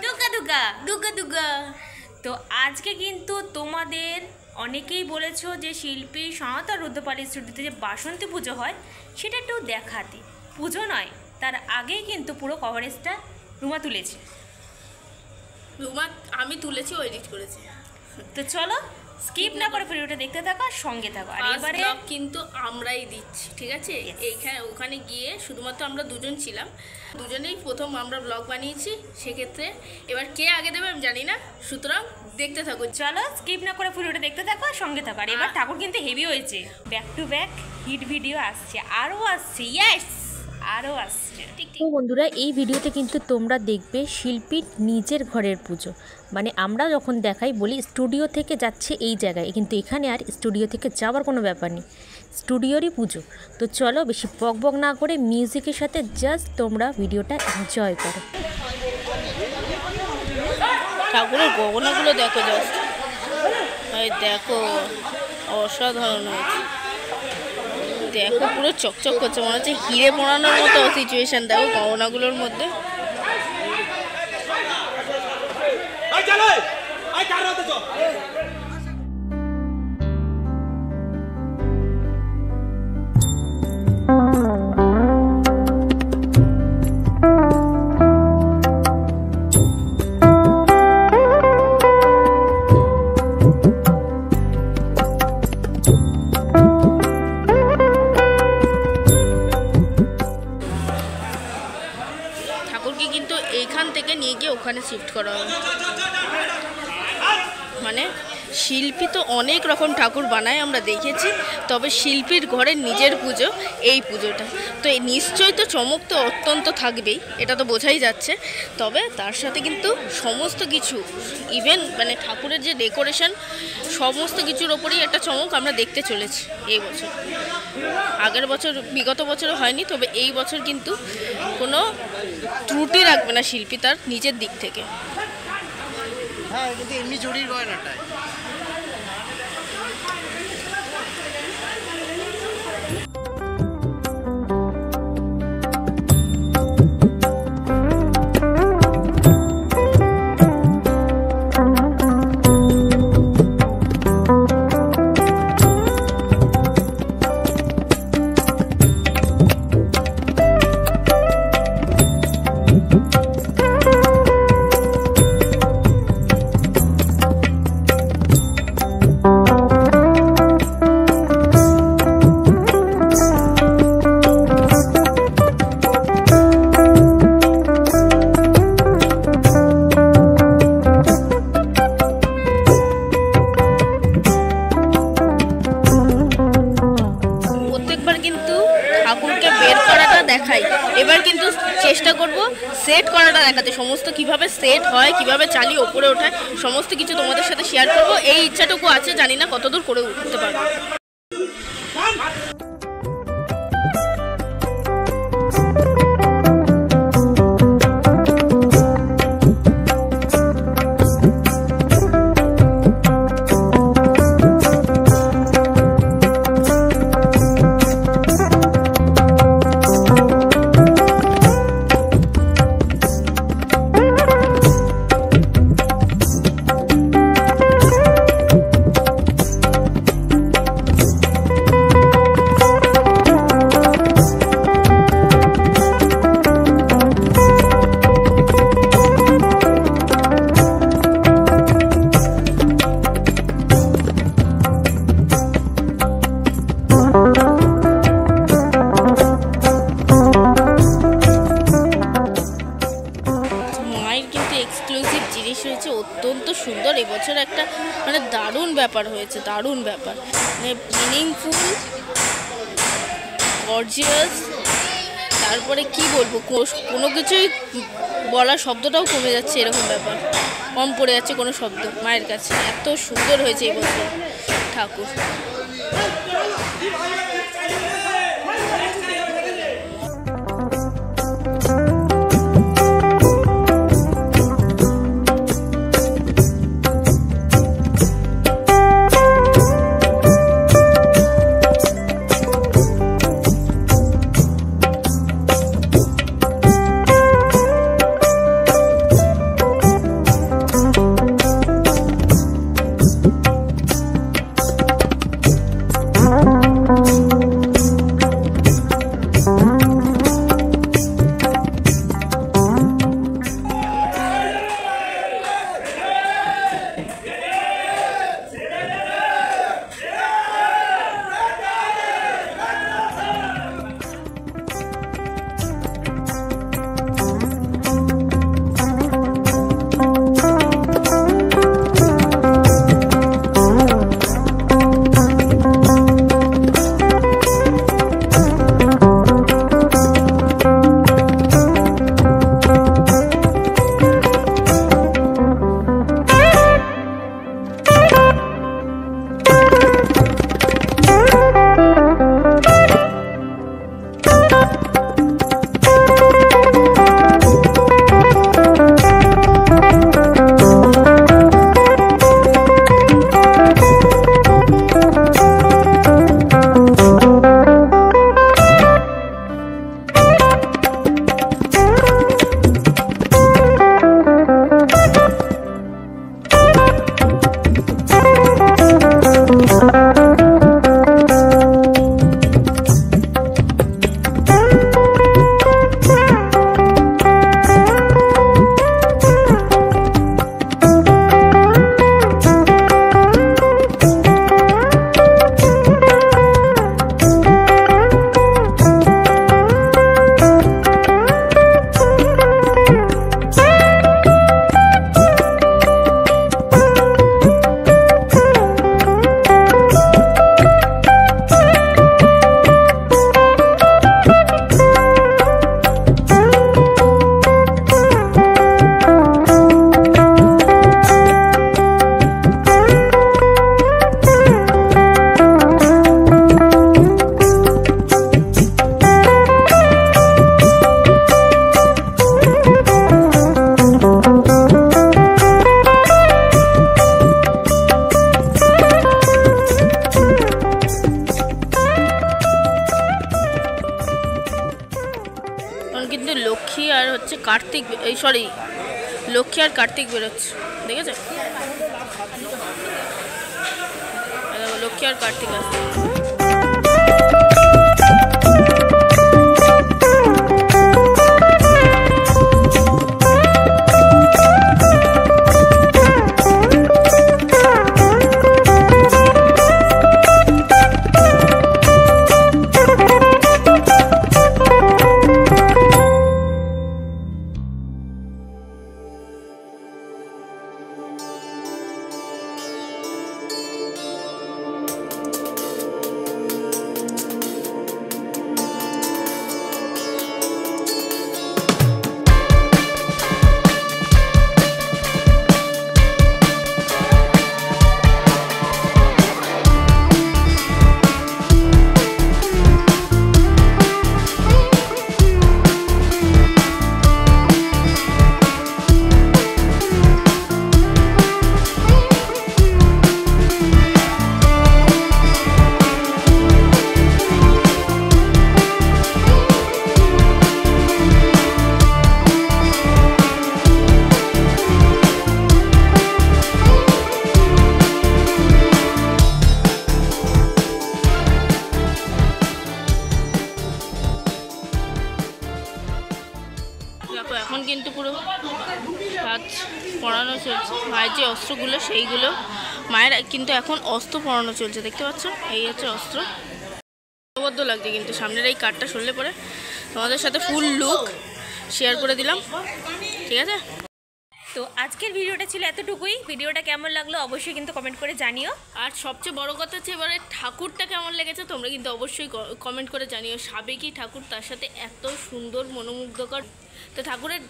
দুগা দুগা দুগা দুগা। তো আজকে কিন্তু তোমাদের অনেকেই বলেছো যে শিল্পী সনাতন রুদ্রপালি স্টুডিওতে যে বাসন্তী পুজো হয় সেটা একটু দেখাতে। পুজো নয়, তার আগেই কিন্তু পুরো কভারেজটা রুমা তুলেছে। রুমা আমি তুলেছি, ও এডিট করেছে। তো চলো স্কিপ না করে ভিডিওটা দেখতে থাকো, সঙ্গে থাকো। আর এবারে কিন্তু আমরাই দিচ্ছি, ঠিক আছে? এইখানে ওখানে গিয়ে শুধুমাত্র আমরা দুজন ছিলাম, দুজনেই প্রথম আমরা ব্লগ বানিয়েছি। সেক্ষেত্রে এবার কে আগে দেবে আমি জানি না, সুতরাং দেখতে থাকো। চলো স্কিপ না করে ভিডিওটা দেখতে থাকো, সঙ্গে থাকো। আর এবার ঠাকুর কিন্তু হেভি হয়েছে, back to back hit video আসছে, আরও আসছে, ইয়েস আরও আসছে। তো বন্ধুরা, এই ভিডিওতে কিন্তু তোমরা দেখবে শিল্পীর নিজের ঘরের পুজো। মানে আমরা যখন দেখাই বলি স্টুডিও থেকে যাচ্ছে এই জায়গায়, কিন্তু এখানে আর স্টুডিও থেকে যাওয়ার কোনো ব্যাপার নেই, স্টুডিওরই পুজো। তো চলো বেশি বক বক না করে মিউজিকের সাথে জাস্ট তোমরা ভিডিওটা এনজয় করো। ঠাকুরের গহনাগুলো দেখো, জাস্ট দেখো, অসাধারণ হয়েছে। দেখো পুরো চকচক করছে, মনে হচ্ছে হিরে পড়ানোর মতো সিচুয়েশন। দেখো গহনাগুলোর মধ্যে। ঠাকুরকে কিন্তু এইখান থেকে নিয়ে গিয়ে ওখানে শিফট করা হবে। মানে শিল্পী তো অনেক রকম ঠাকুর বানায় আমরা দেখেছি, তবে শিল্পীর ঘরের নিজের পুজো এই পুজোটা। তো নিশ্চয়ই তো চমক তো অত্যন্ত থাকবেই, এটা তো বোঝাই যাচ্ছে। তবে তার সাথে কিন্তু সমস্ত কিছু, ইভেন মানে ঠাকুরের যে ডেকোরেশন, সমস্ত কিছুর ওপরেই একটা চমক আমরা দেখতে চলেছি এই বছর। আগের বছর, বিগত বছরও হয়নি, তবে এই বছর কিন্তু কোনো ত্রুটি রাখবে না শিল্পী তার নিজের দিক থেকে। হ্যাঁ, কিন্তু এমনি জরির গয়নাটায় দেখাই, এবার কিন্তু চেষ্টা করব সেট করাটা দেখাতে। সমস্ত কিভাবে সেট হয়, কিভাবে চালিয়ে ওপরে ওঠায়, সমস্ত কিছু তোমাদের সাথে শেয়ার করব। এই ইচ্ছাটুকু আছে, জানি না কতদূর করে উঠতে পারবো। অত্যন্ত সুন্দর এবছর একটা মানে দারুণ ব্যাপার হয়েছে, দারুণ ব্যাপার, মানে মিনিংফুল, গর্জিয়াস। তারপরে কি বলবো, কোনো কিছুই বলার শব্দটাও কমে যাচ্ছে, এরকম ব্যাপার, কম পড়ে যাচ্ছে কোনো শব্দ মায়ের কাছে। এত সুন্দর হয়েছে এবছর ঠাকুর। এখন কিন্তু লক্ষ্মী আর হচ্ছে কার্তিক, এই সরি লক্ষ্মী আর কার্তিক বেরোচ্ছে, দেখেছো? লক্ষ্মী আর কার্তিক আসছে। দেখো এখন কিন্তু পুরো হাত পরানো চলছে, মায়ের যে অস্ত্রগুলো সেইগুলো মায়ের কিন্তু এখন অস্ত্র পরানো চলছে, দেখতে পাচ্ছ? এই হচ্ছে অস্ত্র। বদ্ধ লাগছে কিন্তু সামনের এই কার্ডটা সরলে পরে তোমাদের সাথে ফুল লুক শেয়ার করে দিলাম, ঠিক আছে? তো আজকের ভিডিওটা ছিল এতটুকুই। ভিডিওটা কেমন লাগলো অবশ্যই কিন্তু কমেন্ট করে জানিও। আর সবচেয়ে বড় কথা হচ্ছে এবারে ঠাকুরটা কেমন লেগেছে তোমরা কিন্তু অবশ্যই কমেন্ট করে জানিও। সাবেকি ঠাকুর, তার সাথে এত সুন্দর মনোমুগ্ধকর, তো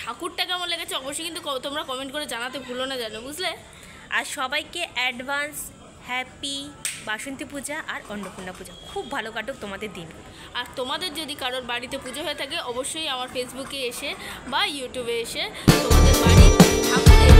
ঠাকুরটা কেমন লেগেছে অবশ্যই কিন্তু তোমরা কমেন্ট করে জানাতে ভুলো না, জানো, বুঝলে? আর সবাইকে অ্যাডভান্স হ্যাপি বাসন্তী পূজা আর অন্নপূর্ণা পূজা। খুব ভালো কাটুক তোমাদের দিন। আর তোমাদের যদি কারোর বাড়িতে পুজো হয়ে থাকে অবশ্যই আমার ফেসবুকে এসে বা ইউটিউবে এসে তোমাদের বাড়ির ঠাকুরের